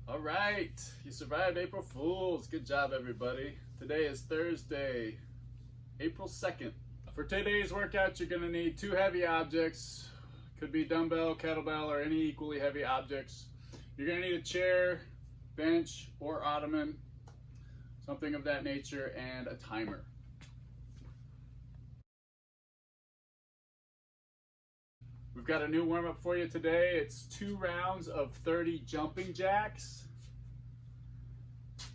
All right, you survived April Fools. Good job, everybody. Today is Thursday, April 2nd. For today's workout, you're gonna need two heavy objects. Could be dumbbell, kettlebell, or any equally heavy objects. You're gonna need a chair, bench, or ottoman, something of that nature, and a timer. We've got a new warm-up for you today. It's 2 rounds of 30 jumping jacks.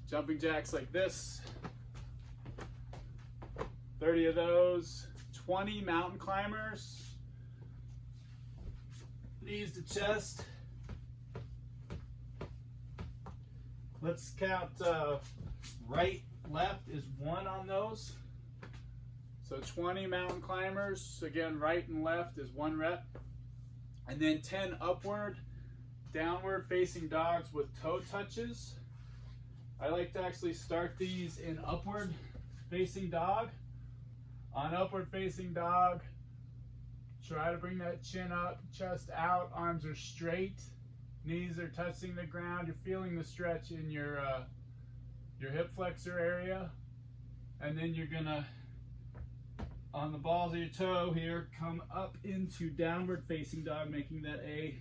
Jumping jacks like this. 30 of those. 20 mountain climbers. Knees to chest. Let's count right, left is 1 on those. So 20 mountain climbers. Again, right and left is 1 rep. And then 10 upward, downward facing dogs with toe touches. I like to actually start these in upward facing dog. On upward facing dog, try to bring that chin up, chest out, arms are straight, knees are touching the ground. You're feeling the stretch in your hip flexor area. And then you're gonna, on the balls of your toe here, come up into downward facing dog, making that A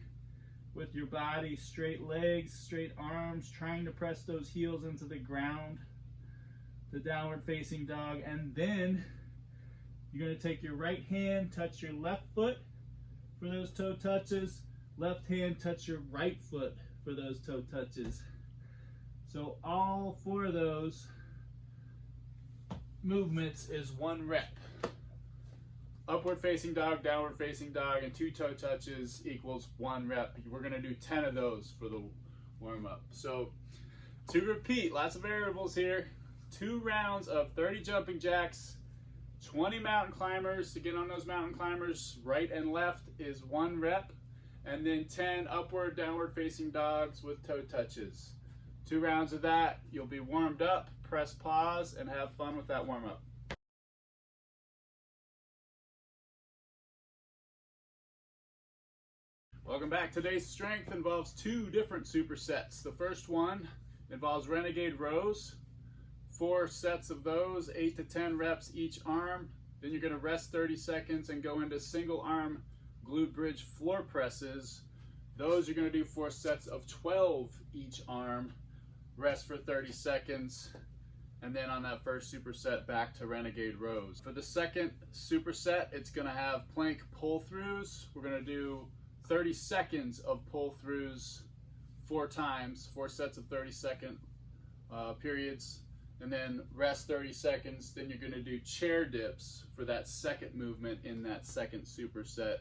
with your body, straight legs, straight arms, trying to press those heels into the ground, the downward facing dog. And then you're gonna take your right hand, touch your left foot for those toe touches, left hand touch your right foot for those toe touches. So all 4 of those movements is 1 rep. Upward facing dog, downward facing dog, and 2 toe touches equals 1 rep. We're gonna do 10 of those for the warm up. So to repeat, lots of variables here. 2 rounds of 30 jumping jacks, 20 mountain climbers. To get on those mountain climbers, right and left is 1 rep. And then 10 upward, downward facing dogs with toe touches. 2 rounds of that, you'll be warmed up. Press pause and have fun with that warm up. Welcome back. Today's strength involves 2 different supersets. The first one involves Renegade Rows. 4 sets of those, 8 to 10 reps each arm. Then you're going to rest 30 seconds and go into single arm glute bridge floor presses. Those you're going to do 4 sets of 12 each arm. Rest for 30 seconds. And then on that first superset, back to Renegade Rows. For the second superset, it's going to have plank pull-throughs. We're going to do 30 seconds of pull-throughs 4 times, 4 sets of 30-second periods, and then rest 30 seconds. Then you're going to do chair dips for that second movement in that second superset.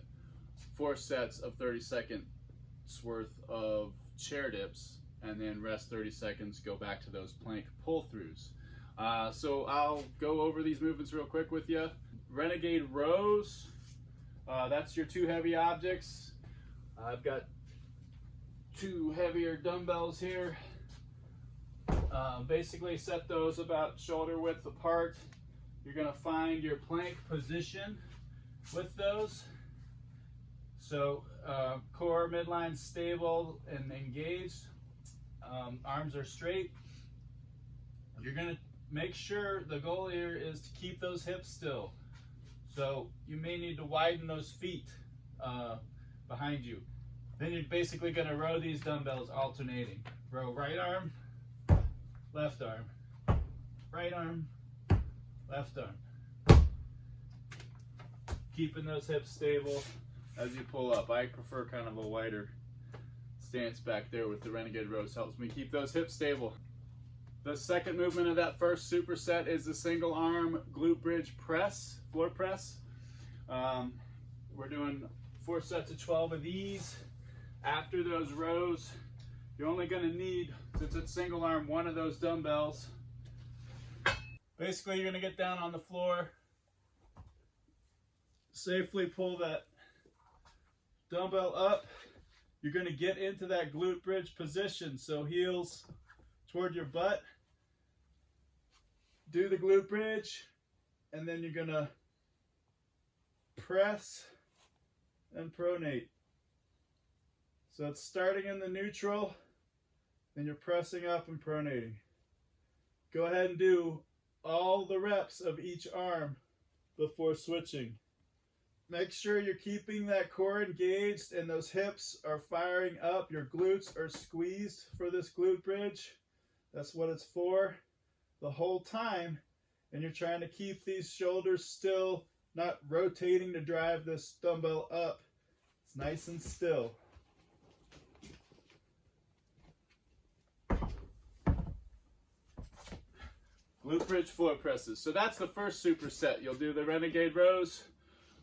4 sets of 30 seconds worth of chair dips, and then rest 30 seconds, go back to those plank pull-throughs. So I'll go over these movements real quick with you. Renegade Rows, that's your 2 heavy objects. I've got 2 heavier dumbbells here. Basically set those about shoulder width apart. You're going to find your plank position with those. So core midline stable and engaged. Arms are straight. You're going to make sure the goal here is to keep those hips still. So you may need to widen those feet behind you. Then you're basically going to row these dumbbells alternating. Row right arm, left arm, right arm, left arm. Keeping those hips stable as you pull up. I prefer kind of a wider stance back there with the Renegade Rows. Helps me keep those hips stable. The second movement of that first superset is the single arm glute bridge press, floor press. We're doing 4 sets of 12 of these. After those rows, you're only going to need, since it's single arm, 1 of those dumbbells. Basically, you're going to get down on the floor, safely pull that dumbbell up. You're going to get into that glute bridge position, so heels toward your butt. Do the glute bridge, and then you're going to press and pronate. So it's starting in the neutral, and you're pressing up and pronating. Go ahead and do all the reps of each arm before switching. Make sure you're keeping that core engaged and those hips are firing up. Your glutes are squeezed for this glute bridge. That's what it's for the whole time. And you're trying to keep these shoulders still, not rotating to drive this dumbbell up. It's nice and still. Glute bridge floor presses. So that's the first superset. You'll do the Renegade Rows,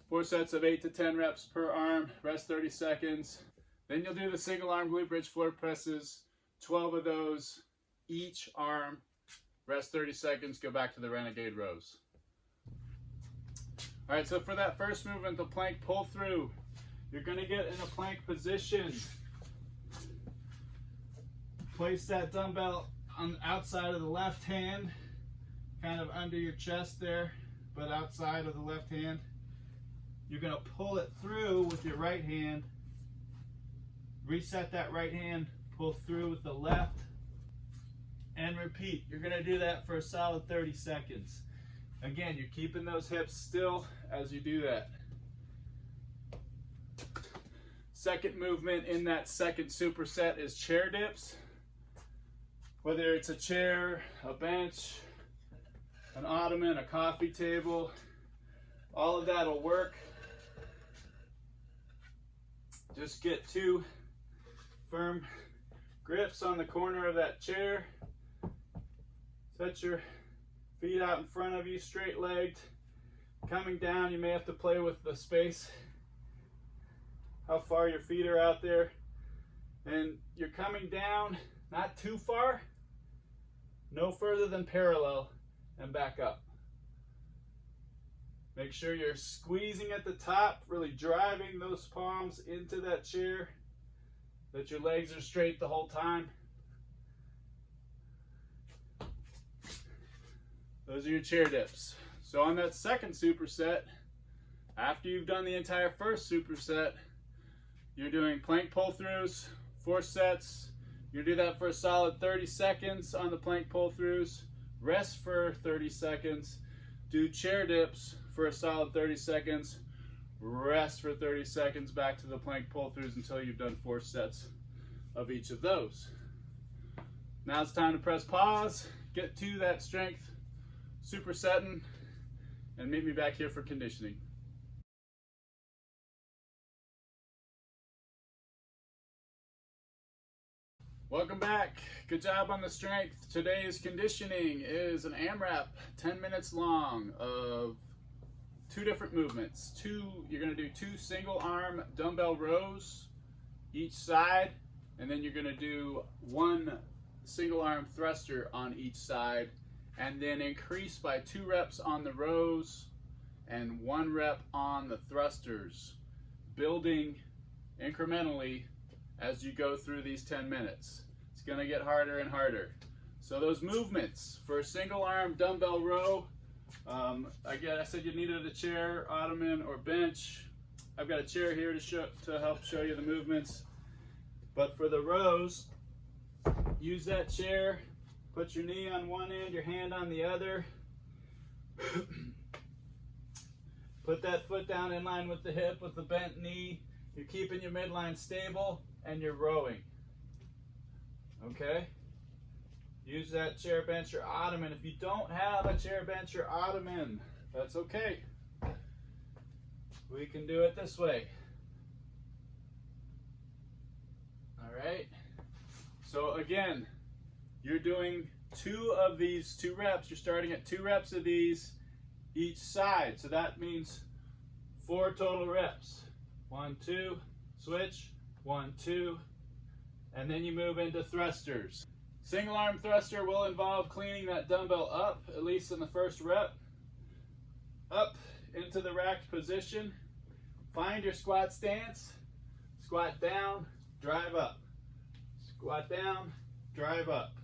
4 sets of 8 to 10 reps per arm, rest 30 seconds. Then you'll do the single arm glute bridge floor presses, 12 of those each arm, rest 30 seconds, go back to the Renegade Rows. All right, so for that first movement, the plank pull through, you're gonna get in a plank position. Place that dumbbell on the outside of the left hand, kind of under your chest there, but outside of the left hand. You're gonna pull it through with your right hand, reset that right hand, pull through with the left, and repeat. You're gonna do that for a solid 30 seconds. Again, you're keeping those hips still as you do that. Second movement in that second superset is chair dips. Whether it's a chair, a bench, an ottoman, a coffee table, all of that will work. Just get 2 firm grips on the corner of that chair. Set your feet out in front of you, straight-legged. Coming down, you may have to play with the space, how far your feet are out there. And you're coming down, not too far, no further than parallel, and back up. Make sure you're squeezing at the top, really driving those palms into that chair, that your legs are straight the whole time. Those are your chair dips. So on that second superset, after you've done the entire first superset, you're doing plank pull-throughs, 4 sets. You do that for a solid 30 seconds on the plank pull-throughs, rest for 30 seconds, do chair dips for a solid 30 seconds, rest for 30 seconds, back to the plank pull-throughs until you've done 4 sets of each of those. Now it's time to press pause, get to that strength supersetting, and meet me back here for conditioning. Welcome back. Good job on the strength. Today's conditioning is an AMRAP, 10 minutes long of 2 different movements. You're going to do 2 single arm dumbbell rows each side, and then you're going to do 1 single arm thruster on each side, and then increase by 2 reps on the rows and 1 rep on the thrusters, building incrementally as you go through these 10 minutes. It's going to get harder and harder. So those movements for a single arm dumbbell row, I said you needed a chair, ottoman, or bench. I've got a chair here to help show you the movements. But for the rows, use that chair, put your knee on one end, your hand on the other. Put that foot down in line with the hip with the bent knee. You're keeping your midline stable and you're rowing. Okay? Use that chair, bench, or ottoman. If you don't have a chair, bench, or ottoman, that's okay. We can do it this way. All right? So again, you're doing 2 of these 2 reps. You're starting at 2 reps of these each side. So that means 4 total reps. 1, 2, switch, 1, 2, and then you move into thrusters. Single arm thruster will involve cleaning that dumbbell up, at least in the first rep. Up into the racked position. Find your squat stance. Squat down, drive up. Squat down, drive up.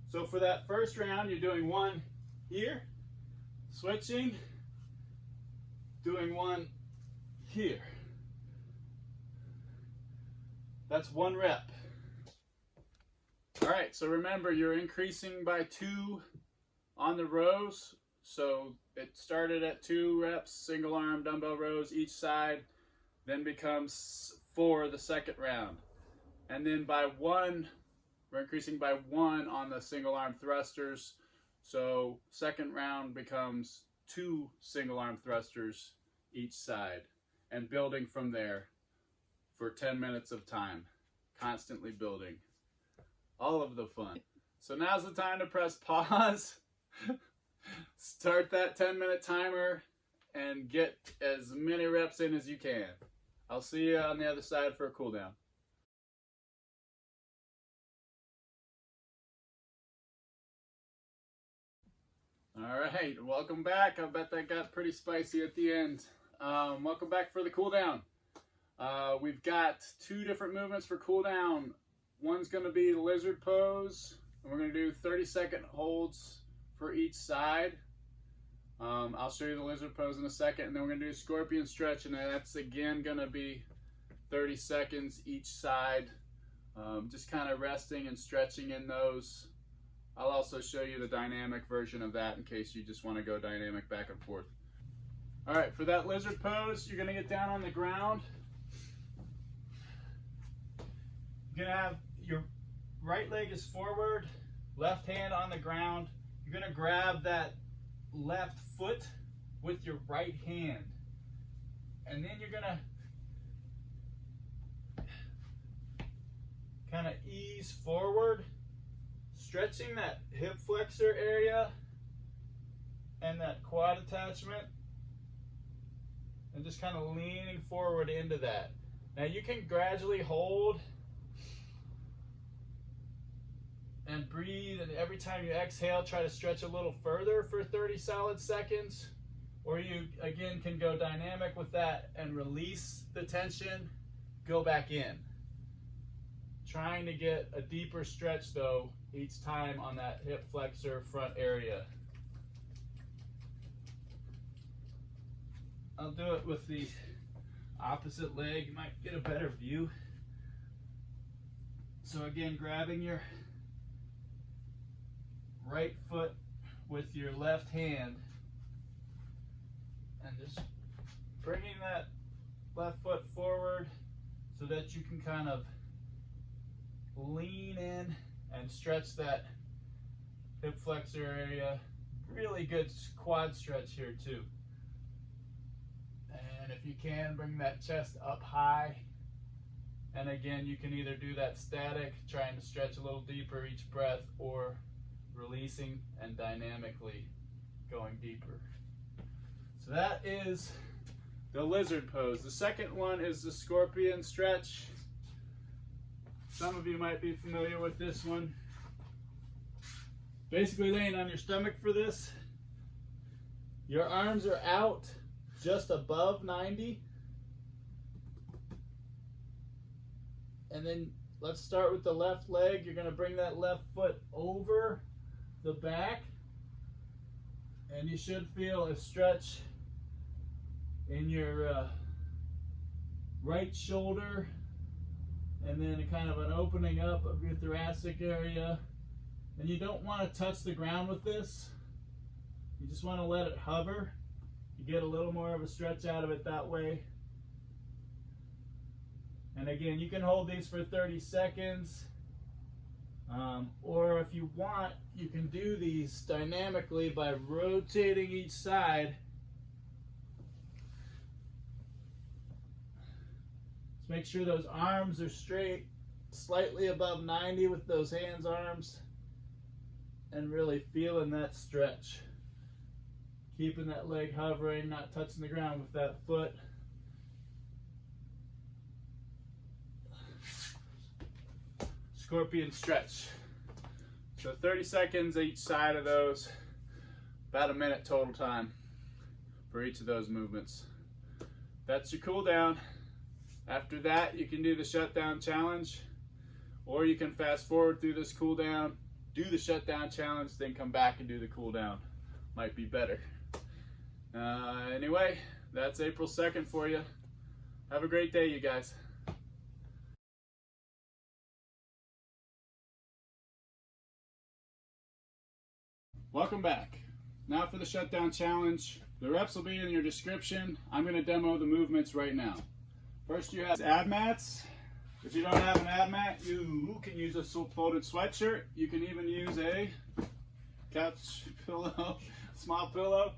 So for that first round, you're doing 1 here, switching, doing 1 here. That's 1 rep. All right, so remember, you're increasing by 2 on the rows. So it started at 2 reps, single arm dumbbell rows each side, then becomes 4 the second round. And then by 1, we're increasing by 1 on the single arm thrusters. So second round becomes 2 single arm thrusters each side, and building from there for 10 minutes of time, constantly building. All of the fun. So now's the time to press pause, start that 10-minute timer, and get as many reps in as you can. I'll see you on the other side for a cool down. All right, welcome back. I bet that got pretty spicy at the end. Welcome back for the cool down. We've got 2 different movements for cool down. One's going to be the lizard pose, and we're going to do 30-second holds for each side. I'll show you the lizard pose in a second, and then we're going to do a scorpion stretch, and that's again going to be 30 seconds each side, just kind of resting and stretching in those. I'll also show you the dynamic version of that in case you just want to go dynamic back and forth. All right, for that lizard pose, you're going to get down on the ground. You're going to have your right leg is forward, left hand on the ground. You're going to grab that left foot with your right hand. And then you're going to kind of ease forward, stretching that hip flexor area and that quad attachment, and just kind of leaning forward into that. Now you can gradually hold and breathe, and every time you exhale, try to stretch a little further for 30 solid seconds. Or you, again, can go dynamic with that and release the tension, go back in. Trying to get a deeper stretch, though, each time on that hip flexor front area. I'll do it with the opposite leg. You might get a better view. So again, grabbing your right foot with your left hand and just bringing that left foot forward so that you can kind of lean in and stretch that hip flexor area. Really good quad stretch here too. And if you can, bring that chest up high. And again, you can either do that static, trying to stretch a little deeper each breath, or releasing and dynamically going deeper. So that is the lizard pose. The second one is the scorpion stretch. Some of you might be familiar with this one. Basically laying on your stomach for this. Your arms are out just above 90. And then let's start with the left leg. You're going to bring that left foot over the back, and you should feel a stretch in your right shoulder, and then a kind of an opening up of your thoracic area. And you don't want to touch the ground with this. You just want to let it hover. You get a little more of a stretch out of it that way. And again, you can hold these for 30 seconds. Or if you want, you can do these dynamically by rotating each side. Just make sure those arms are straight, slightly above 90 with those hands, arms, and really feeling that stretch. Keeping that leg hovering, not touching the ground with that foot. Scorpion stretch. So 30 seconds each side of those, about a minute total time for each of those movements. That's your cool down. After that, you can do the shutdown challenge, or you can fast forward through this cool down, do the shutdown challenge, then come back and do the cool down. Might be better. Anyway, that's April 2nd for you. Have a great day, you guys. Welcome back. Now for the shutdown challenge. The reps will be in your description. I'm going to demo the movements right now. First you have ab mats. If you don't have an ab mat, you can use a folded sweatshirt. You can even use a couch pillow, small pillow.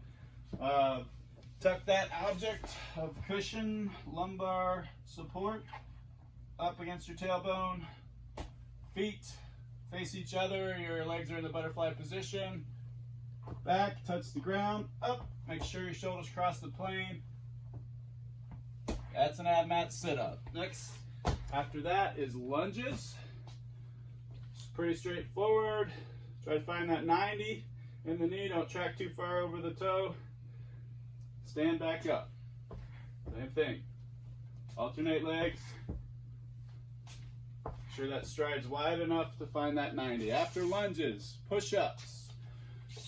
Tuck that object of cushion, lumbar support up against your tailbone. Feet face each other, your legs are in the butterfly position. Back, touch the ground, up, make sure your shoulders cross the plane. That's an ab mat sit-up. Next, after that is lunges. It's pretty straightforward. Try to find that 90 in the knee, don't track too far over the toe. Stand back up. Same thing. Alternate legs. Make sure that stride's wide enough to find that 90. After lunges, push-ups.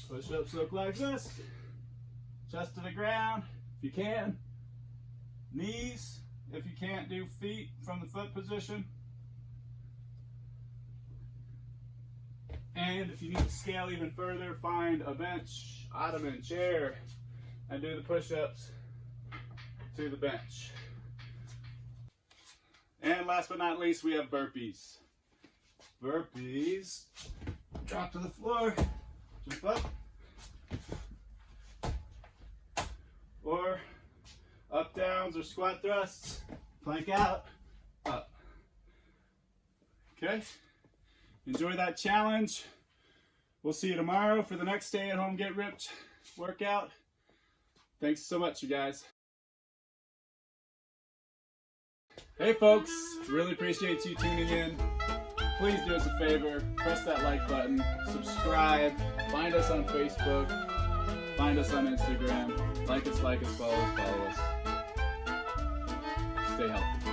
Push-ups look like this. Chest to the ground, if you can. Knees, if you can't do feet from the foot position. And if you need to scale even further, find a bench, Ottoman chair, and do the push-ups to the bench. And last but not least, we have burpees. Burpees, drop to the floor, jump up, or up downs or squat thrusts, plank out, up. Okay, enjoy that challenge. We'll see you tomorrow for the next Stay at Home Get Ripped workout. Thanks so much, you guys. Hey folks, really appreciate you tuning in. Please do us a favor, press that like button, subscribe, find us on Facebook, find us on Instagram, like us, follow us. Stay healthy.